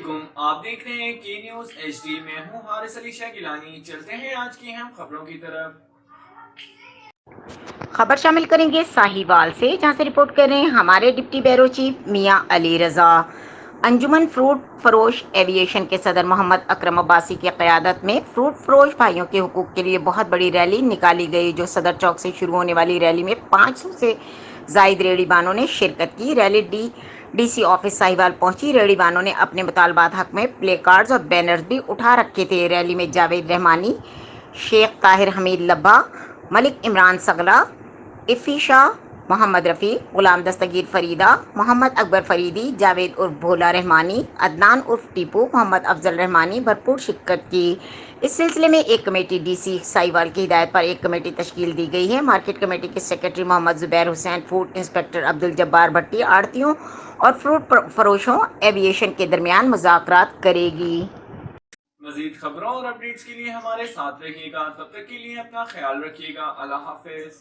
علیکم، آپ دیکھ رہے ہیں کی نیوز ایچ ڈی میں ہوں حارث علی شاہ گیلانی۔ چلتے ہیں آج کی اہم خبروں کی طرف۔ خبر شامل کریں گے ساہیوال سے، جہاں سے رپورٹ کر رہے ہیں ہمارے ڈپٹی بیورو چیف میاں علی رضا۔ انجمن فروٹ فروش ایویشن کے صدر محمد اکرم عباسی کی قیادت میں فروٹ فروش بھائیوں کے حقوق کے لیے بہت بڑی ریلی نکالی گئی، جو صدر چوک سے شروع ہونے والی ریلی میں 500 سے زائد ریڑھی بانوں نے شرکت کی۔ Rally D C office Sahiwal پہنچی۔ ریڑھی بانوں نے اپنے مطالبات حق میں پلے کارڈز اور بینرز بھی اٹھا رکھے تھے۔ ریلی میں جاوید رحمانی، شیخ طاہر حمید لبا، ملک عمران سگلا، افی شاہ، محمد رفیع، غلام دستگیر فریدہ، محمد اکبر فریدی، جاوید عرف بھولا رحمانی، عدنان عرف ٹیپو، محمد افضل رحمانی بھرپور شرکت کی۔ اس سلسلے میں ایک کمیٹی ڈی سی ساہیوال کی ہدایت پر ایک کمیٹی تشکیل دی گئی ہے۔ مارکیٹ کمیٹی کے سیکرٹری محمد زبیر حسین، فوڈ انسپکٹر عبدالجبار بھٹی آڑھتیوں اور فروٹ فروشوں ایویشن کے درمیان مذاکرات کرے گی۔ مزید خبروں اور اپڈیٹس کے لیے ہمارے ساتھ رہیے گا، تب تک کے لیے اپنا خیال رکھیے گا۔ اللہ حافظ۔